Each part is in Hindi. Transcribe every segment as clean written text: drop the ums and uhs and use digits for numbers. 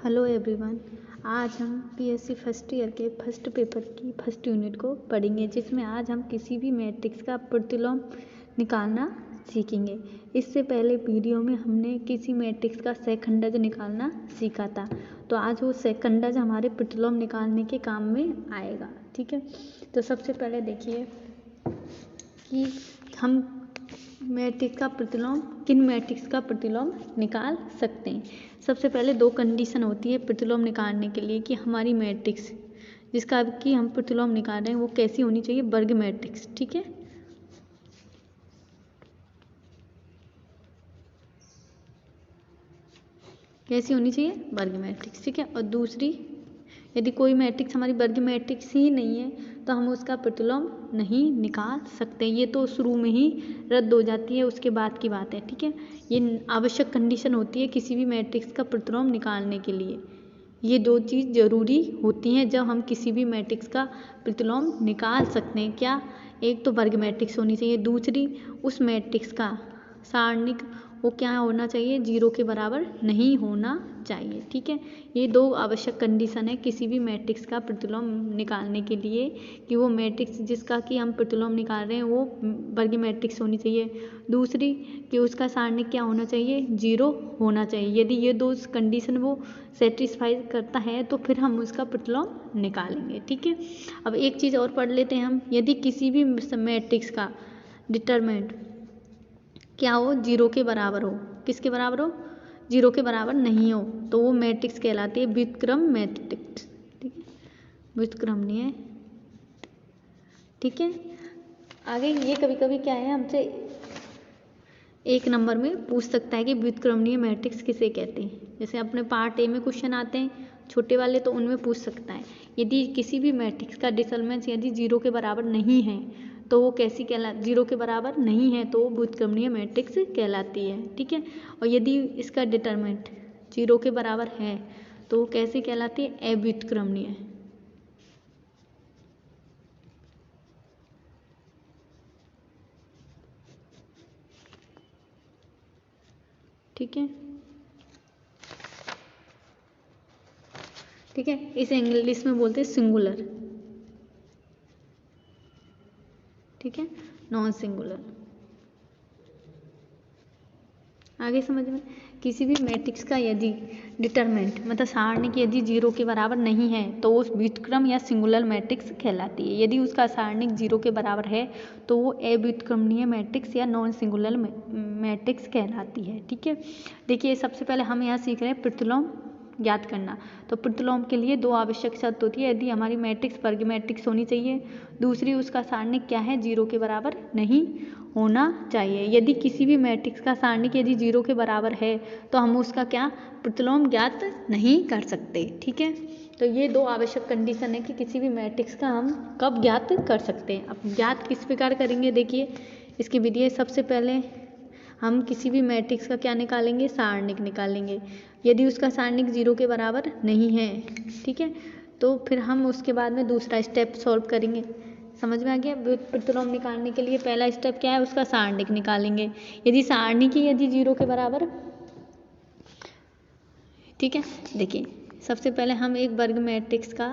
Hello everyone. आज हम पीएससी फर्स्ट ईयर के फर्स्ट पेपर की फर्स्ट यूनिट को पढ़ेंगे, जिसमें आज हम किसी भी मैट्रिक्स का प्रतिलोम निकालना सीखेंगे। इससे पहले वीडियो में हमने किसी मैट्रिक्स का सेकंडज निकालना सीखा था, तो आज वो सेकंडज हमारे प्रतिलोम निकालने के काम में आएगा। ठीक है, तो सबसे पहले देखिए कि हम मैट्रिक्स का प्रतिलोम किन मैट्रिक्स का प्रतिलोम निकाल सकते हैं। सबसे पहले दो कंडीशन होती है प्रतिलोम निकालने के लिए कि हमारी मैट्रिक्स जिसका कि हम प्रतिलोम निकाल रहे हैं वो कैसी होनी चाहिए, वर्ग मैट्रिक्स। ठीक है, कैसी होनी चाहिए, वर्ग मैट्रिक्स। ठीक है, और दूसरी, यदि कोई मैट्रिक्स हमारी वर्ग मैट्रिक्स ही नहीं है तो हम उसका प्रतिलोम नहीं निकाल सकते। ये तो शुरू में ही रद्द हो जाती है, उसके बाद की बात है। ठीक है, ये आवश्यक कंडीशन होती है किसी भी मैट्रिक्स का प्रतिलोम निकालने के लिए। ये दो चीज़ जरूरी होती हैं जब हम किसी भी मैट्रिक्स का प्रतिलोम निकाल सकते हैं। क्या? एक तो वर्ग मैट्रिक्स होनी चाहिए, दूसरी उस मैट्रिक्स का सारणिक वो क्या होना चाहिए, 0 के बराबर नहीं होना चाहिए। ठीक है, ये दो आवश्यक कंडीशन है किसी भी मैट्रिक्स का प्रतिलोम निकालने के लिए कि वो मैट्रिक्स जिसका कि हम प्रतिलोम निकाल रहे हैं वो वर्ग मैट्रिक्स होनी चाहिए, दूसरी कि उसका सारणिक क्या होना चाहिए, 0 होना चाहिए। यदि ये दो कंडीशन वो सेटिस्फाई करता है तो फिर हम उसका प्रतिलोम निकालेंगे। ठीक है, अब एक चीज़ और पढ़ लेते हैं हम। यदि किसी भी मैट्रिक्स का डिटरमिनेंट क्या हो, 0 के बराबर हो, किसके बराबर हो, 0 के बराबर नहीं हो, तो वो मैट्रिक्स कहलाती है व्युत्क्रम मैट्रिक्स। ठीक है, व्युत्क्रमणीय। ठीक है, आगे ये कभी कभी क्या है हमसे एक नंबर में पूछ सकता है कि व्युत्क्रमणीय मैट्रिक्स किसे कहते हैं। जैसे अपने पार्ट ए में क्वेश्चन आते हैं छोटे वाले, तो उनमें पूछ सकता है यदि किसी भी मैट्रिक्स का डिटरमिनेंट यदि 0 के बराबर नहीं है तो वो कैसी 0 के बराबर नहीं है तो वो व्युत्क्रमणीय मैट्रिक्स कहलाती है। ठीक है, और यदि इसका डिटरमिनेंट 0 के बराबर है तो वो कैसी कहलाती है, अव्युत्क्रमणीय। ठीक है, ठीक है, इसे इंग्लिश में बोलते हैं सिंगुलर। ठीक है, नॉन सिंगुलर। आगे समझ में, किसी भी मैट्रिक्स का यदि डिटरमिनेंट मतलब सारणिक यदि 0 के बराबर नहीं है तो वो व्युत्क्रम या सिंगुलर मैट्रिक्स कहलाती है। यदि उसका सारणिक 0 के बराबर है तो वो अव्युत्क्रमणीय मैट्रिक्स या नॉन सिंगुलर मैट्रिक्स कहलाती है। ठीक है, देखिए सबसे पहले हम यहाँ सीख रहे हैं प्रतिलोम ज्ञात करना। तो प्रतिलोम के लिए दो आवश्यक शर्त होती है। यदि हमारी मैट्रिक्स वर्ग मैट्रिक्स होनी चाहिए, दूसरी उसका सारणिक क्या है, 0 के बराबर नहीं होना चाहिए। यदि किसी भी मैट्रिक्स का सारणिक यदि 0 के बराबर है तो हम उसका क्या प्रतिलोम ज्ञात नहीं कर सकते। ठीक है, तो ये दो आवश्यक कंडीशन है कि किसी भी मैट्रिक्स का हम कब ज्ञात कर सकते हैं। अब ज्ञात किस प्रकार करेंगे, देखिए इसकी विधि है। सबसे पहले हम किसी भी मैट्रिक्स का क्या निकालेंगे, सारणिक निकालेंगे। यदि उसका सारणिक 0 के बराबर नहीं है, ठीक है, तो फिर हम उसके बाद में दूसरा स्टेप सॉल्व करेंगे। समझ में आ गया। प्रतिलोम निकालने के लिए पहला स्टेप क्या है, उसका सारणिक निकालेंगे। यदि सारणिक ही यदि 0 के बराबर, ठीक है, देखिए सबसे पहले हम एक वर्ग मैट्रिक्स का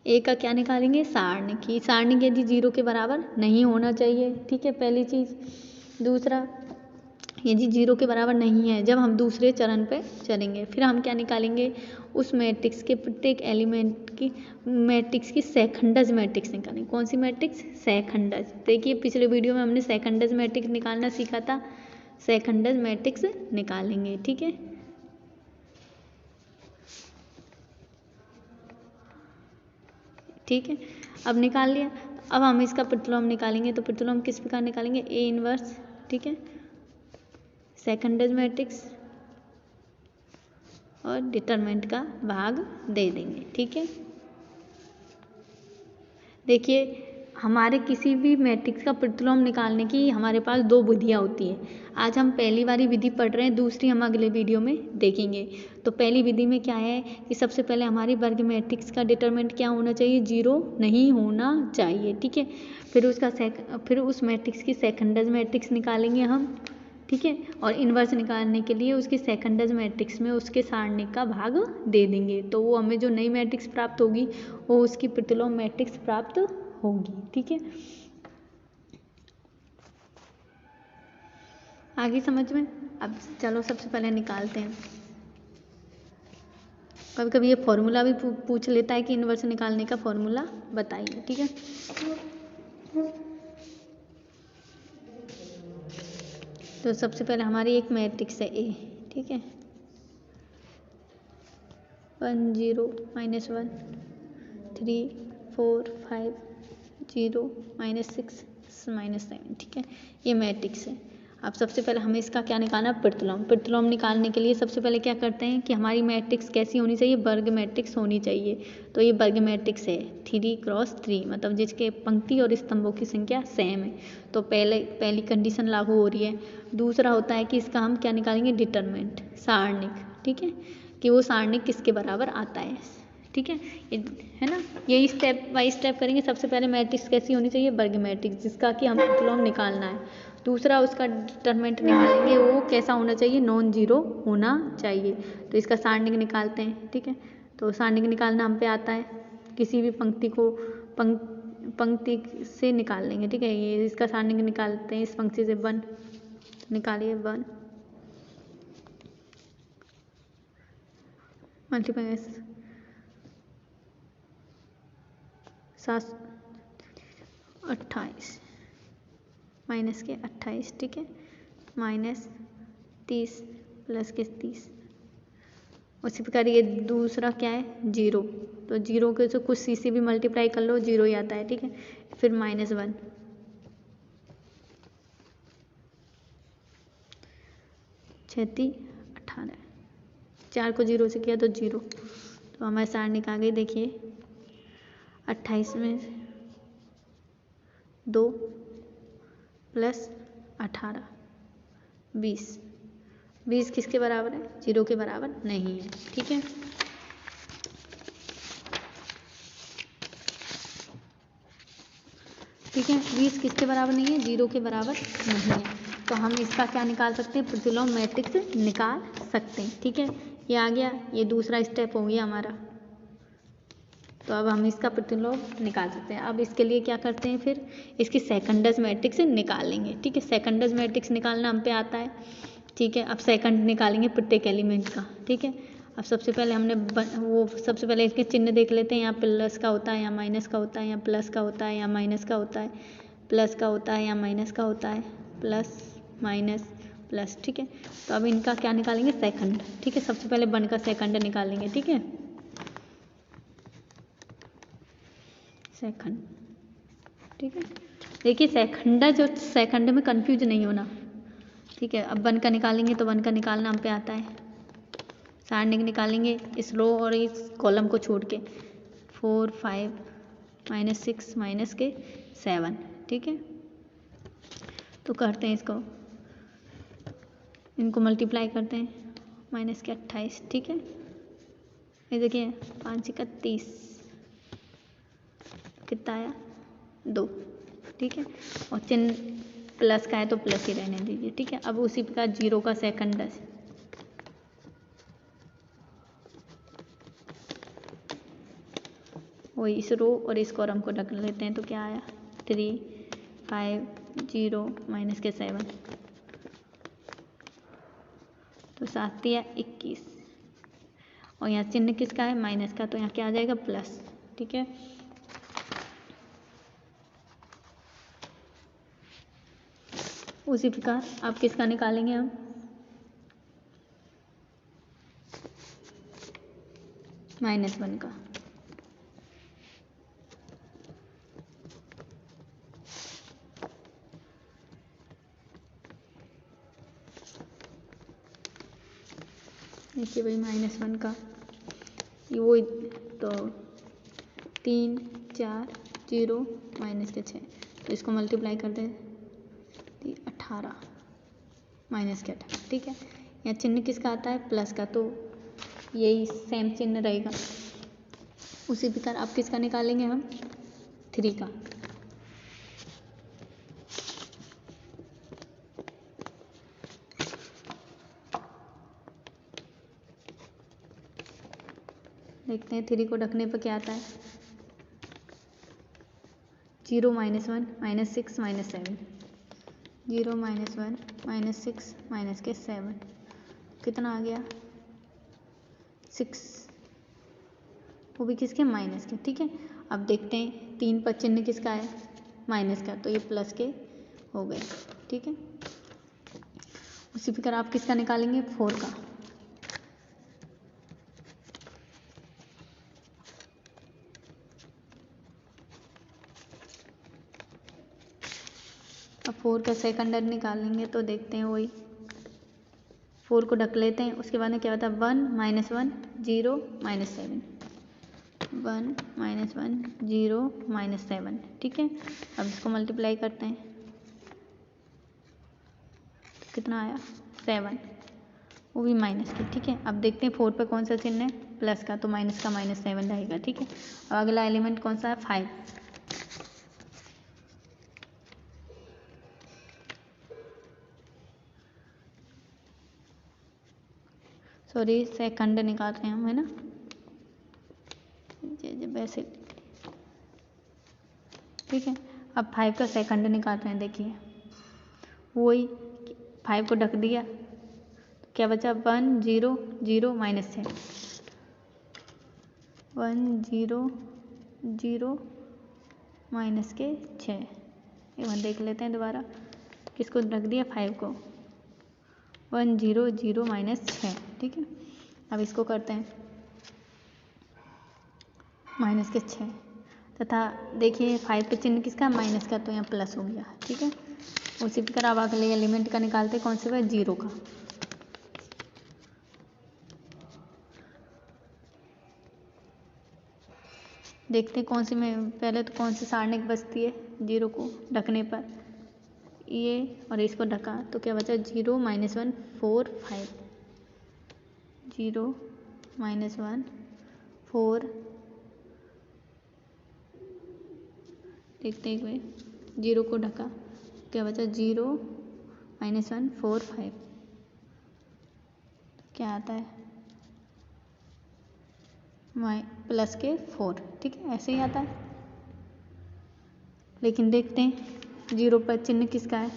ए का क्या निकालेंगे, सारणिक। ही सारणिक यदि 0 के बराबर नहीं होना चाहिए। ठीक है, पहली चीज़। दूसरा, यदि 0 के बराबर नहीं है, जब हम दूसरे चरण पे चलेंगे फिर हम क्या निकालेंगे, उस मैट्रिक्स के प्रत्येक एलिमेंट की मैट्रिक्स की सेकंडज मैट्रिक्स निकालेंगे। कौन सी मैट्रिक्स, सेकंडज। देखिए पिछले वीडियो में हमने सेकंडज मैट्रिक्स निकालना सीखा था, सेकंडज मैट्रिक्स निकालेंगे। ठीक है, ठीक है, अब निकाल लिया। अब हम इसका प्रतिलोम निकालेंगे, तो प्रतिलोम किस प्रकार निकालेंगे, ए इनवर्स। ठीक है, सेकंडज मैट्रिक्स और डिटरमिनेंट का भाग दे देंगे। ठीक है, देखिए हमारे किसी भी मैट्रिक्स का प्रतिलोम निकालने की हमारे पास दो विधियाँ होती हैं। आज हम पहली वाली विधि पढ़ रहे हैं, दूसरी हम अगले वीडियो में देखेंगे। तो पहली विधि में क्या है कि सबसे पहले हमारी वर्ग मैट्रिक्स का डिटरमिनेंट क्या होना चाहिए, 0 नहीं होना चाहिए। ठीक है, फिर उसका फिर उस मैट्रिक्स की सेकंडज मैट्रिक्स निकालेंगे हम। ठीक है। और इन्वर्स निकालने के लिए उसके सेकंडज मैट्रिक्स में उसके सारणिक का भाग दे देंगे, तो वो हमें जो नई मैट्रिक्स प्राप्त होगी वो उसकी प्रतिलोम मैट्रिक्स प्राप्त होगी। ठीक है, आगे समझ में। अब चलो सबसे पहले निकालते हैं। कभी कभी ये फॉर्मूला भी पूछ लेता है कि इन्वर्स निकालने का फॉर्मूला बताइए। ठीक है, तो सबसे पहले हमारी एक मैट्रिक्स है ए। ठीक है, 1 0 -1 3 4 5 0 -6 -7। ठीक है, ये मैट्रिक्स है। अब सबसे पहले हमें इसका क्या निकालना है, प्रतिलोम। प्रतिलोम निकालने के लिए सबसे पहले क्या करते हैं कि हमारी मैट्रिक्स कैसी होनी चाहिए, वर्ग मैट्रिक्स होनी चाहिए। तो ये वर्ग मैट्रिक्स है 3x3, मतलब जिसके पंक्ति और स्तंभों की संख्या सेम है। तो पहली कंडीशन लागू हो रही है। दूसरा होता है कि इसका हम क्या निकालेंगे, डिटरमिनेंट, सारणिक। ठीक है, कि वो सारणिक किसके बराबर आता है। ठीक है ना, यही स्टेप बाय स्टेप करेंगे। सबसे पहले मैट्रिक्स कैसी होनी चाहिए, वर्ग मैट्रिक्स, जिसका कि हम प्रतिलोम निकालना है। दूसरा उसका डिटरमिनेंट निकालेंगे, वो कैसा होना चाहिए, नॉन जीरो होना चाहिए। तो इसका सारणिक निकालते हैं। ठीक है, तो सारणिक निकालना हम पे आता है, किसी भी पंक्ति को पंक्ति से निकाल लेंगे। ठीक है, ये इसका सारणिक निकालते हैं, इस पंक्ति से 1 निकालिए, 1 मल्टीप्लाई 7 28 माइनस के 28। ठीक है, -30 प्लस के 30। उसी प्रकार ये दूसरा क्या है, 0। तो 0 के से कुछ सी भी मल्टीप्लाई कर लो, 0 ही आता है। ठीक है, फिर -1 36 18, 4 को 0 से किया तो 0। तो हमारे सारणिक आ गई, देखिए 28 में 2 प्लस 18 20। 20 किसके बराबर है, 0 के बराबर नहीं है। ठीक है, ठीक है, 20 किसके बराबर नहीं है, 0 के बराबर नहीं है। तो हम इसका क्या निकाल सकते हैं, प्रतिलोम मैट्रिक्स निकाल सकते हैं। ठीक है, ये आ गया, ये दूसरा स्टेप हो गया हमारा। तो अब हम इसका प्रतिलोम निकाल सकते हैं। अब इसके लिए क्या करते हैं, फिर इसकी सेकंडज मैट्रिक्स निकाल लेंगे। ठीक है, सेकंडज मैट्रिक्स निकालना हम पे आता है। ठीक है, अब सेकंड निकालेंगे प्रत्येक एलिमेंट का। ठीक है, अब सबसे पहले हमने सबसे पहले इसके चिन्ह देख लेते हैं। यहाँ प्लस का होता है, यहाँ माइनस का होता है, यहाँ प्लस का होता है, यहाँ माइनस का होता है, प्लस का होता है, यहाँ माइनस का होता है, प्लस माइनस प्लस। ठीक है, तो अब इनका क्या निकालेंगे, सेकंड। ठीक है, सबसे पहले 1 का सेकंड निकालेंगे। ठीक है, सेकंड। ठीक है, देखिए सेकंड में कंफ्यूज नहीं होना। ठीक है, अब 1 का निकालेंगे तो 1 का निकालना हम पे आता है। सारणिक निकालेंगे इस रो और इस कॉलम को छोड़ के, 4 5 -6 माइनस के 7। ठीक है, तो करते हैं इसको, इनको मल्टीप्लाई करते हैं, माइनस के 28। ठीक है, ये देखिए 5 का 30 कितना आया, 2। ठीक है, और चिन्ह प्लस का है तो प्लस ही रहने दीजिए। ठीक है, अब उसी प्रकार 0 का सेकंड है, वही इस रो और इस कॉलम को ढक लेते हैं। तो क्या आया, 3 5 0 माइनस के 7, तो 7 या 21। और यहाँ चिन्ह किसका है, माइनस का, तो यहाँ क्या आ जाएगा, प्लस। ठीक है, उसी प्रकार आप किसका निकालेंगे, हम -1 का। देखिए भाई -1 का ये वो, तो 3 4 0 माइनस के 6, तो इसको मल्टीप्लाई कर दें, 18 माइनस के 18। ठीक है, यहाँ चिन्ह किसका आता है, प्लस का, तो यही सेम चिन्ह रहेगा। उसी प्रकार आप किसका निकालेंगे, हम 3 का। देखते हैं 3 को ढकने पर क्या आता है। 0 -1 -6 -7, 0 -1 -6 माइनस के 7, कितना आ गया 6, वो भी किसके माइनस के। ठीक है, अब देखते हैं 3 पर चिन्ह किसका है, माइनस का, तो ये प्लस के हो गए। ठीक है, उसी प्रकार आप किसका निकालेंगे, 4 का। अब 4 का सेकंड निकालेंगे तो देखते हैं वही 4 को ढक लेते हैं। उसके बाद में क्या होता है 1 -1 0 -7, 1 -1 0 -7। ठीक है, अब इसको मल्टीप्लाई करते हैं तो कितना आया 7, वो भी माइनस के। ठीक है, अब देखते हैं 4 पे कौन सा चिन्ह है, प्लस का, तो माइनस का -7 रहेगा। ठीक है, अब अगला एलिमेंट कौन सा है 5, सॉरी सेकंड निकाल रहे हैं हम, है ना, वैसे। ठीक है, अब 5 का सेकंड निकाल रहे हैं। देखिए वही 5 को ढक दिया तो क्या बचा 1 0 0 -6, 1 0 0 माइनस के 6। एक बार देख लेते हैं दोबारा, किसको रख दिया 5 को, 1 0 0 -6। ठीक है, अब इसको करते हैं माइनस के 6 तथा देखिए 5 पे चिन्ह किसका, माइनस का, तो यहाँ प्लस हो गया। ठीक है, उसी प्रकार अब अगले एलिमेंट का निकालते हैं, कौन से, 0 का। देखते हैं कौन सी में पहले तो कौन सी सारणिक बचती है 0 को ढकने पर, ये और इसको ढका तो क्या बचा 0 -1 4 5, 0 -1 4, देखते हैं एक बार 0 को ढका क्या बचा 0 -1 4 5, क्या आता है प्लस के 4। ठीक है, ऐसे ही आता है, लेकिन देखते हैं 0 पर चिन्ह किसका है,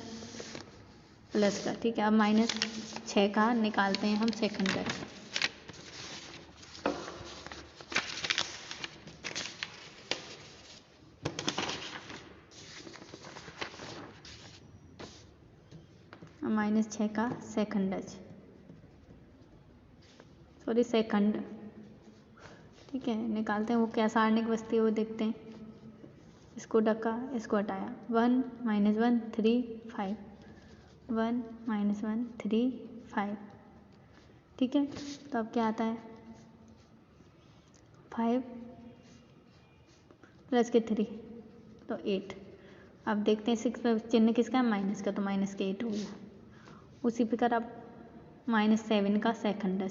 प्लस का। ठीक है, अब -6 का निकालते हैं हम सेकंड का। -6 का सेकंड, सॉरी सेकंड। ठीक है, निकालते हैं, वो क्या सारणिक बचती है वो देखते हैं। इसको ढका, इसको हटाया, 1 -1 3 5, 1 -1 3 5। ठीक है, तो अब क्या आता है 5 प्लस के 3 तो 8। अब देखते हैं 6 पर चिन्ह किसका है, माइनस का, तो माइनस के 8 हो गया। उसी प्रकार अब -7 का सेकंड,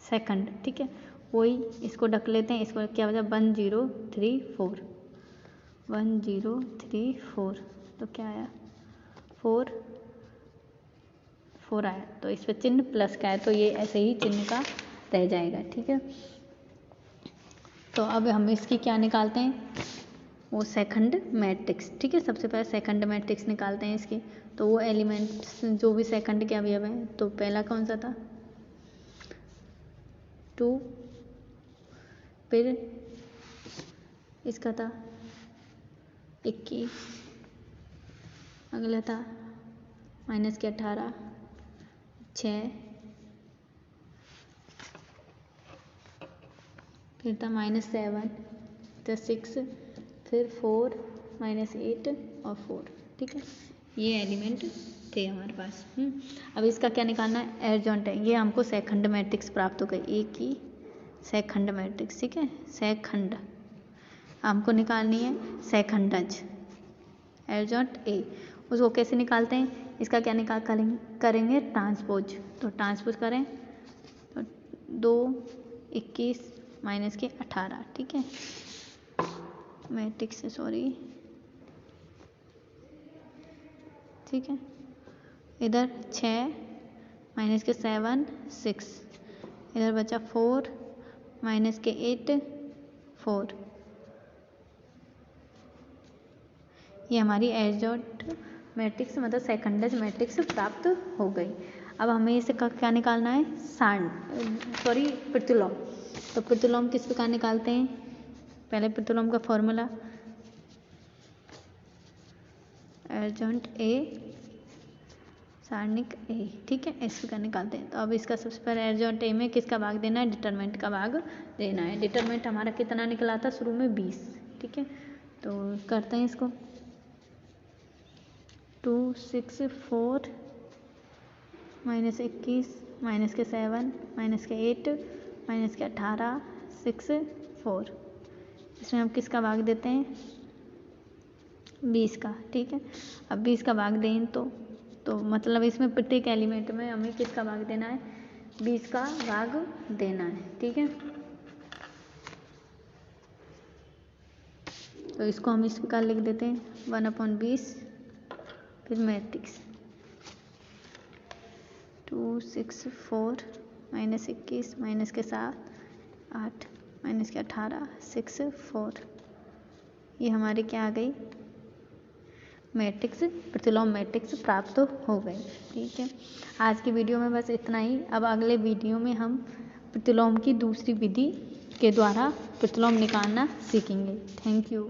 सेकंड। ठीक है, वही इसको ढक लेते हैं, इसको क्या बचा 1 0 3 4, 1 0 3 4, तो क्या आया 4 4 आया, तो इस पर चिन्ह प्लस का है, तो ये ऐसे ही चिन्ह का रह जाएगा। ठीक है, तो अब हम इसकी क्या निकालते हैं, वो सेकंड मैट्रिक्स। ठीक है, सबसे पहले सेकंड मैट्रिक्स निकालते हैं इसकी, तो वो एलिमेंट्स जो भी सेकंड के अवयव हैं, तो पहला कौन सा था 2, फिर इसका था 21, अगला था माइनस के 18 6, फिर था -7 तो 6, फिर 4 -8 और 4। ठीक है, ये एलिमेंट थे हमारे पास। अब इसका क्या निकालना है, एडजॉइंट है, ये हमको सेकंड मैट्रिक्स प्राप्त हो गई, एक ही सेकंड मैट्रिक्स। ठीक है, सेकंड हमको निकालनी है, सेकंडज एडजॉइंट ए। उसको कैसे निकालते हैं, इसका क्या निकाल करेंगे ट्रांसपोज, तो ट्रांसपोज करें तो 2 21 माइनस के 18। ठीक है, मैट्रिक्स से सॉरी। ठीक है, इधर 6 माइनस के 7 6, इधर बचा 4 माइनस के 8 4। ये हमारी एडजॉइंट मैट्रिक्स मतलब सेकेंडरी मैट्रिक्स प्राप्त हो गई। अब हमें इसे क्या निकालना है, प्रतिलोम। तो प्रतिलोम किस प्रकार निकालते हैं, पहले प्रतिलोम का फॉर्मूला एडजॉइंट ए सारणिक ए, ठीक है, इस प्रकार निकालते हैं। तो अब इसका सबसे पहले एडजॉइंट ए में किसका भाग देना है, डिटरमिनेंट का भाग देना है। डिटरमिनेंट हमारा कितना निकला था शुरू में 20, ठीक है। तो करते हैं इसको 2 6 4 माइनस 21 माइनस के 7 माइनस के 8 माइनस के 18 6 4। इसमें हम किसका भाग देते हैं, 20 का, ठीक है। अब 20 का भाग दें तो मतलब इसमें प्रत्येक एलिमेंट में हमें किसका भाग देना है, 20 का भाग देना है, ठीक है। तो इसको हम इस प्रकार लिख देते हैं 1/20, फिर मैट्रिक्स 2 6 4 माइनस 21 माइनस के 7 8 माइनस के 18 6 4। ये हमारी क्या आ गई, मैट्रिक्स, प्रतिलोम मैट्रिक्स प्राप्त हो गई, ठीक है। आज की वीडियो में बस इतना ही। अब अगले वीडियो में हम प्रतिलोम की दूसरी विधि के द्वारा प्रतिलोम निकालना सीखेंगे। Thank you.